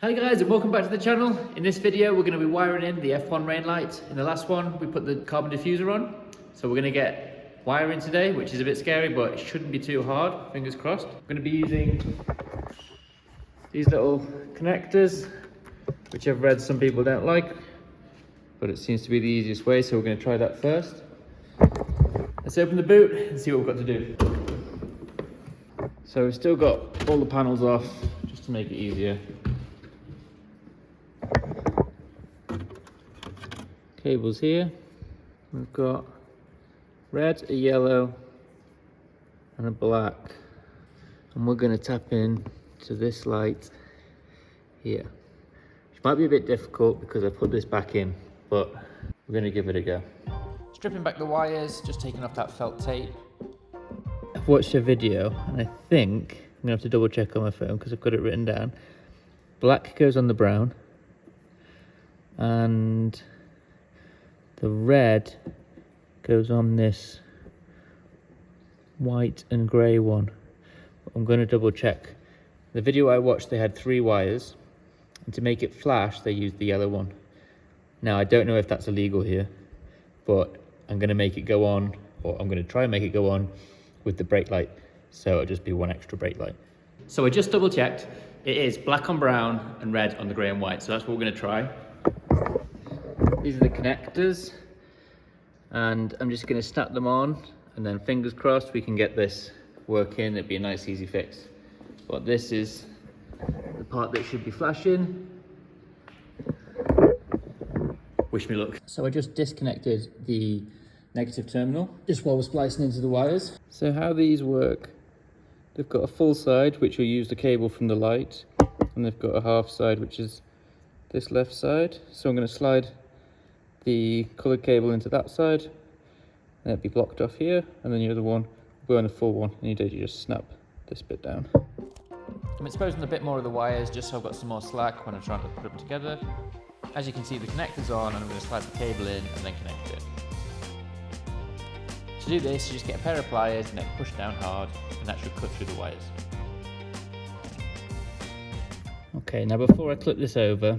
Hi guys, and welcome back to the channel. In this video we're going to be wiring in the F1 rain light. In the last one we put the carbon diffuser on, so we're going to get wiring today, which is a bit scary but it shouldn't be too hard, fingers crossed. I'm going to be using these little connectors, which I've read some people don't like, but it seems to be the easiest way, so we're going to try that first. Let's open the boot and see what we've got to do. So we've still got all the panels off just to make it easier. Cables here. We've got red, a yellow and a black, and we're going to tap in to this light here, which might be a bit difficult because I put this back in, but we're going to give it a go. Stripping back the wires, just taking off that felt tape. I've watched a video and I think I'm going to have to double check on my phone because I've got it written down. Black goes on the brown and the red goes on this white and grey one. I'm going to double check. The video I watched, they had 3 wires, and to make it flash they used the yellow one. Now I don't know if that's illegal here, but I'm going to make it go on, or I'm going to try and make it go on with the brake light, so it'll just be one extra brake light. So I just double checked, it is black on brown and red on the grey and white, so that's what we're going to try. These are the connectors, and I'm just going to snap them on, and then fingers crossed we can get this working. It'd be a nice easy fix. But this is the part that should be flashing. Wish me luck. So I just disconnected the negative terminal just while we're splicing into the wires. So how these work, they've got a full side which will use the cable from the light, and they've got a half side which is this left side. So I'm going to slide the coloured cable into that side, and it'll be blocked off here, and then the other one will go on the full one, and you just snap this bit down. I'm exposing a bit more of the wires just so I've got some more slack when I'm trying to put them together. As you can see, the connector's on, and I'm going to slide the cable in and then connect it. To do this, you just get a pair of pliers and then push down hard, and that should cut through the wires. Okay, now before I clip this over,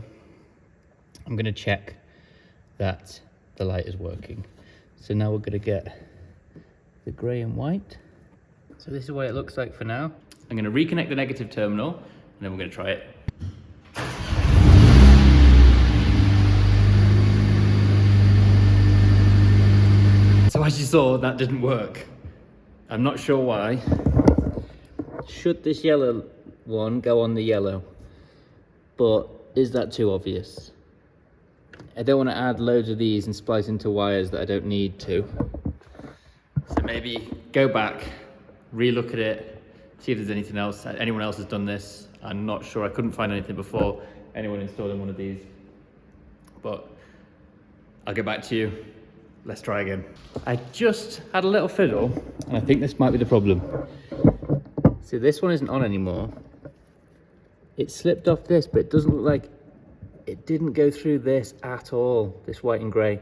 I'm going to check that the light is working. So now we're going to get the grey and white. So this is what it looks like for now. I'm going to reconnect the negative terminal, and then we're going to try it. So as you saw, that didn't work. I'm not sure why. Should this yellow one go on the yellow? But is that too obvious? I don't want to add loads of these and splice into wires that I don't need to. So maybe go back, re-look at it, see if there's anything else. Anyone else has done this. I'm not sure. I couldn't find anything before anyone installing one of these. But I'll get back to you. Let's try again. I just had a little fiddle, and I think this might be the problem. See, this one isn't on anymore. It slipped off this, but it doesn't look like it didn't go through this at all, this white and grey.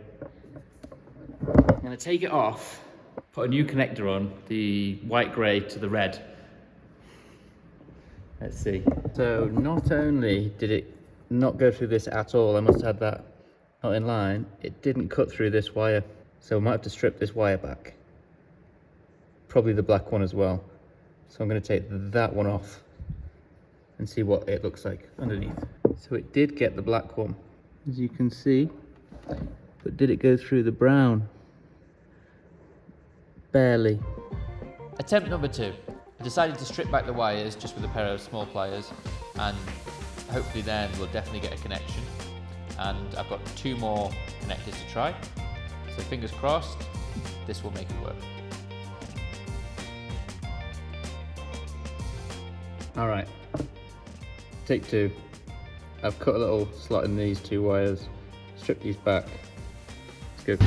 I'm going to take it off, put a new connector on, the white grey to the red. Let's see. So not only did it not go through this at all, I must have had that not in line, it didn't cut through this wire. So I might have to strip this wire back. Probably the black one as well. So I'm going to take that one off and see what it looks like underneath. So it did get the black one, as you can see, but did it go through the brown? Barely. Attempt number 2. I decided to strip back the wires just with a pair of small pliers, and hopefully then we'll definitely get a connection. And I've got 2 more connectors to try, so fingers crossed this will make it work. Alright, take 2. I've cut a little slot in these 2 wires, strip these back. Let's go.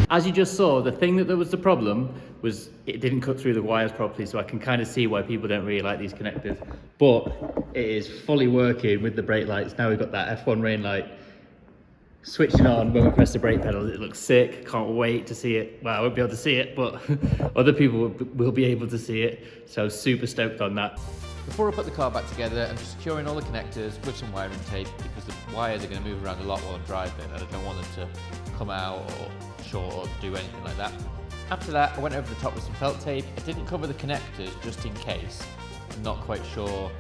As you just saw, the thing that was the problem was it didn't cut through the wires properly, so I can kind of see why people don't really like these connectors. But it is fully working with the brake lights. Now we've got that F1 rain light switching on when we press the brake pedal. It looks sick. Can't wait to see it. Well, I won't be able to see it, but other people will be able to see it. So super stoked on that. Before I put the car back together, I'm just securing all the connectors with some wiring tape because the wires are going to move around a lot while I'm driving and I don't want them to come out or short or do anything like that. After that, I went over the top with some felt tape. I didn't cover the connectors just in case. I'm not quite sure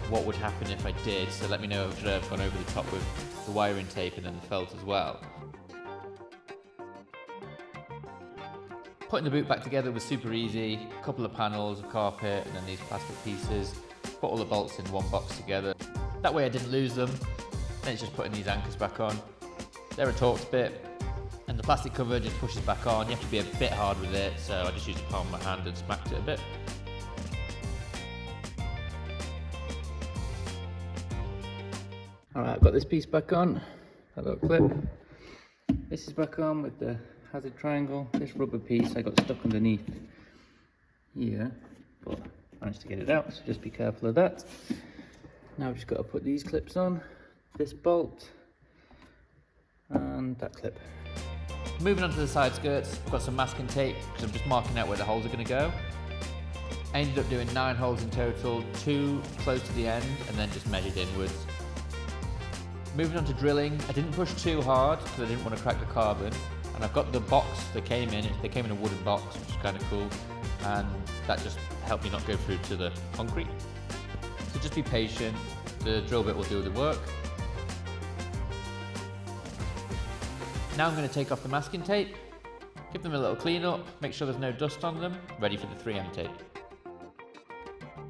what would happen if I did, so let me know if I've gone over the top with the wiring tape and then the felt as well. Putting the boot back together was super easy. A couple of panels, a carpet, and then these plastic pieces. Put all the bolts in one box together. That way I didn't lose them. Then it's just putting these anchors back on. They're a Torx bit, and the plastic cover just pushes back on. You have to be a bit hard with it, so I just used the palm of my hand and smacked it a bit. Alright, I've got this piece back on, that little clip. This is back on with the hazard triangle. This rubber piece I got stuck underneath here, but managed to get it out, so just be careful of that. Now I've just got to put these clips on, this bolt, and that clip. Moving on to the side skirts, I've got some masking tape because I'm just marking out where the holes are going to go. I ended up doing 9 holes in total, 2 close to the end, and then just measured inwards. Moving on to drilling, I didn't push too hard because I didn't want to crack the carbon. And I've got the box they came in a wooden box, which is kind of cool. And that just helped me not go through to the concrete. So just be patient, the drill bit will do the work. Now I'm going to take off the masking tape, give them a little clean up, make sure there's no dust on them, ready for the 3M tape.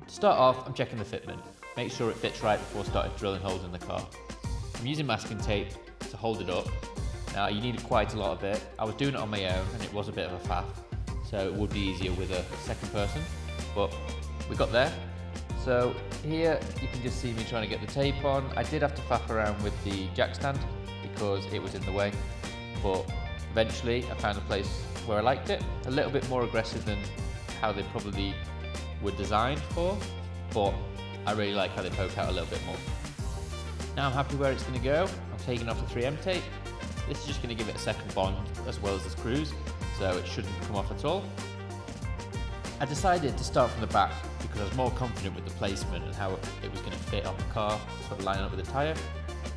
To start off, I'm checking the fitment, make sure it fits right before starting drilling holes in the car. I'm using masking tape to hold it up. Now you need quite a lot of it. I was doing it on my own and it was a bit of a faff, so it would be easier with a second person, but we got there. So here you can just see me trying to get the tape on. I did have to faff around with the jack stand because it was in the way, but eventually I found a place where I liked it. A little bit more aggressive than how they probably were designed for, but I really like how they poke out a little bit more. Now I'm happy where it's going to go. I'm taking off the 3M tape. This is just going to give it a second bond as well as the screws, so it shouldn't come off at all. I decided to start from the back because I was more confident with the placement and how it was going to fit on the car, sort of line up with the tyre,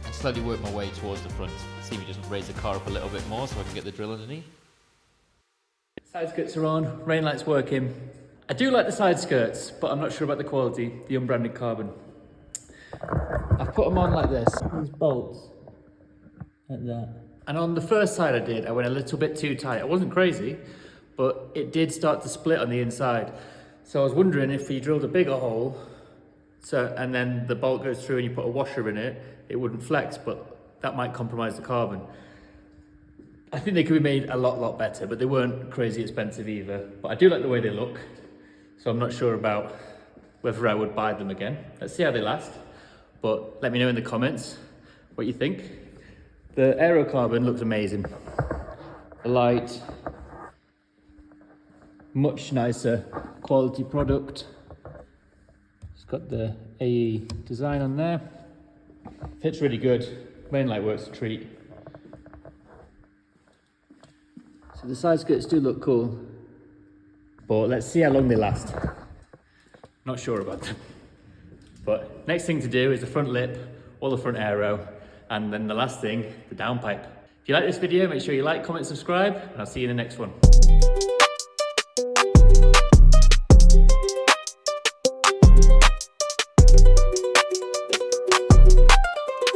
and slowly work my way towards the front. See me just raise the car up a little bit more so I can get the drill underneath. Side skirts are on, rain light's working. I do like the side skirts, but I'm not sure about the quality, the unbranded carbon. I've put them on like this, these bolts, like that. And on the first side I went a little bit too tight. I wasn't crazy, but it did start to split on the inside. So I was wondering if you drilled a bigger hole, and then the bolt goes through and you put a washer in it, it wouldn't flex, but that might compromise the carbon. I think they could be made a lot better, but they weren't crazy expensive either. But I do like the way they look, so I'm not sure about whether I would buy them again. Let's see how they last, but let me know in the comments what you think. The aero carbon looks amazing. The light, much nicer quality product. It's got the AE design on there. Fits really good. Rain light works a treat. So the side skirts do look cool, but let's see how long they last. Not sure about them. But next thing to do is the front lip, or the front aero, and then the last thing, the downpipe. If you like this video, make sure you like, comment, subscribe, and I'll see you in the next one.